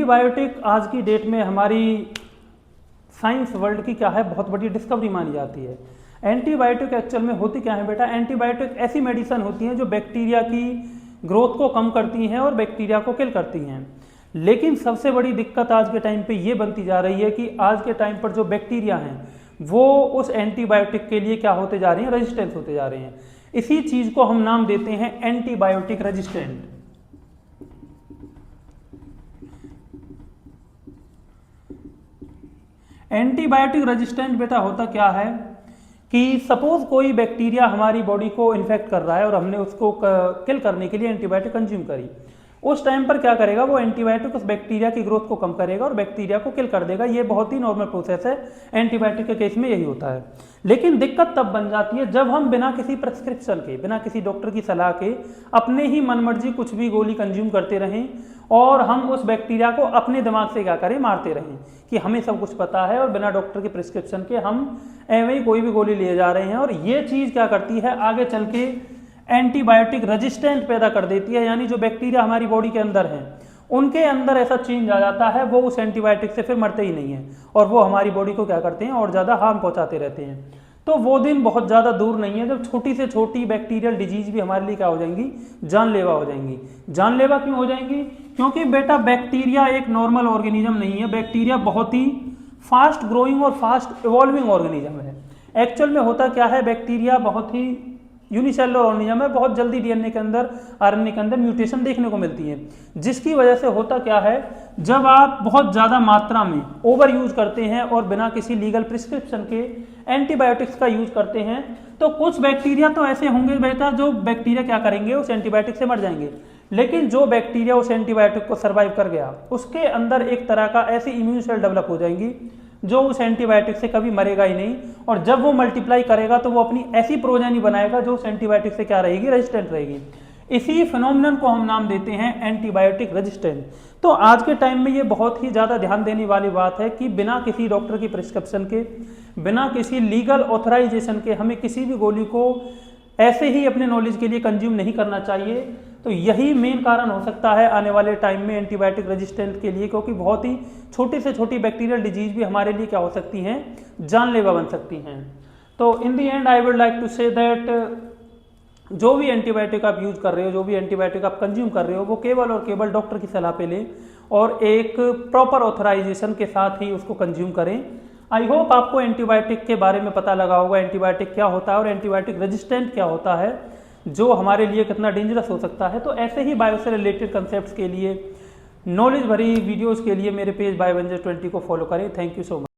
Antibiotic आज की date में हमारी साइंस वर्ल्ड की क्या है, बहुत बड़ी डिस्कवरी मानी जाती है। एंटीबायोटिक एक्चुअल में होती क्या है बेटा, एंटीबायोटिक ऐसी मेडिसिन होती हैं जो बैक्टीरिया की ग्रोथ को कम करती हैं और बैक्टीरिया को किल करती हैं। लेकिन सबसे बड़ी दिक्कत आज के टाइम पे ये बनती जा रही है कि आज के टाइम पर जो बैक्टीरिया हैं वो उस एंटीबायोटिक के लिए क्या होते जा रहे हैं, रेजिस्टेंस होते जा रहे हैं। इसी चीज को हम नाम देते हैं एंटीबायोटिक रेजिस्टेंट। एंटीबायोटिक रेजिस्टेंट बेटा होता क्या है कि सपोज कोई बैक्टीरिया हमारी बॉडी को इन्फेक्ट कर रहा है और हमने उसको किल करने के लिए एंटीबायोटिक कंज्यूम करी। उस टाइम पर क्या करेगा, वो एंटीबायोटिक उस बैक्टीरिया की ग्रोथ को कम करेगा और बैक्टीरिया को किल कर देगा। ये बहुत ही नॉर्मल प्रोसेस है, एंटीबायोटिक के केस में यही होता है। लेकिन दिक्कत तब बन जाती है जब हम बिना किसी प्रिस्क्रिप्शन के, बिना किसी डॉक्टर की सलाह के अपने ही मनमर्जी कुछ भी गोली कंज्यूम करते रहें और हम उस बैक्टीरिया को अपने दिमाग से क्या करें, मारते रहें कि हमें सब कुछ पता है और बिना डॉक्टर के प्रिस्क्रिप्शन के हम एवं ही कोई भी गोली लिए जा रहे हैं। और ये चीज़ क्या करती है, आगे चल के एंटीबायोटिक रेजिस्टेंट पैदा कर देती है। यानी जो बैक्टीरिया हमारी बॉडी के अंदर हैं उनके अंदर ऐसा चेंज आ जाता है, वो उस एंटीबायोटिक से फिर मरते ही नहीं है और वो हमारी बॉडी को क्या करते हैं, और ज़्यादा हार्म पहुंचाते रहते हैं। तो वो दिन बहुत ज़्यादा दूर नहीं है जब छोटी से छोटी बैक्टीरियल डिजीज भी हमारे लिए क्या हो जाएंगी, जानलेवा हो जाएंगी। जानलेवा क्यों हो जाएंगी, क्योंकि बेटा बैक्टीरिया एक नॉर्मल ऑर्गेनिज्म नहीं है। बैक्टीरिया बहुत ही फास्ट ग्रोइंग और फास्ट इवॉल्विंग ऑर्गेनिज्म है। एक्चुअल में होता क्या है, बैक्टीरिया बहुत ही यूनिसेलुलर ऑर्गेनिज्म है, बहुत जल्दी डीएनए के अंदर, आरएनए के अंदर म्यूटेशन देखने को मिलती है। जिसकी वजह से होता क्या है, जब आप बहुत ज़्यादा मात्रा में ओवर यूज करते हैं और बिना किसी लीगल प्रिस्क्रिप्शन के एंटीबायोटिक्स का यूज करते हैं, तो कुछ बैक्टीरिया तो ऐसे होंगे बेटा, जो बैक्टीरिया क्या करेंगे, उस एंटीबायोटिक से मर जाएंगे। लेकिन जो बैक्टीरिया उस एंटीबायोटिक को सर्वाइव कर गया, उसके अंदर एक तरह का ऐसी इम्यून सेल डेवलप हो जाएंगी जो उस एंटीबायोटिक से कभी मरेगा ही नहीं। और जब वो मल्टीप्लाई करेगा तो वो अपनी ऐसी प्रोजेनी बनाएगा जो उस एंटीबायोटिक से क्या रहेगी, रेजिस्टेंट रहेगी। इसी फिनोमिनन को हम नाम देते हैं एंटीबायोटिक रेजिस्टेंट। तो आज के टाइम में ये बहुत ही ज़्यादा ध्यान देने वाली बात है कि बिना किसी डॉक्टर की प्रिस्क्रिप्शन के, बिना किसी लीगल ऑथराइजेशन के हमें किसी भी गोली को ऐसे ही अपने नॉलेज के लिए कंज्यूम नहीं करना चाहिए। तो यही मेन कारण हो सकता है आने वाले टाइम में एंटीबायोटिक रेजिस्टेंट के लिए, क्योंकि बहुत ही छोटी से छोटी बैक्टीरियल डिजीज भी हमारे लिए क्या हो सकती हैं, जानलेवा बन सकती हैं। तो in the end I would like to say that जो भी एंटीबायोटिक आप यूज कर रहे हो, जो भी एंटीबायोटिक आप कंज्यूम कर रहे हो, वो केवल और केवल डॉक्टर की सलाह पे लें और एक प्रॉपर ऑथराइजेशन के साथ ही उसको कंज्यूम करें। आई होप आपको एंटीबायोटिक के बारे में पता लगा होगा, एंटीबायोटिक क्या होता है और एंटीबायोटिक रेजिस्टेंट क्या होता है, जो हमारे लिए कितना डेंजरस हो सकता है। तो ऐसे ही बायो से रिलेटेड कंसेप्ट्स के लिए, नॉलेज भरी वीडियोस के लिए मेरे पेज बायोवेंजर 20 को फॉलो करें। Thank you so much.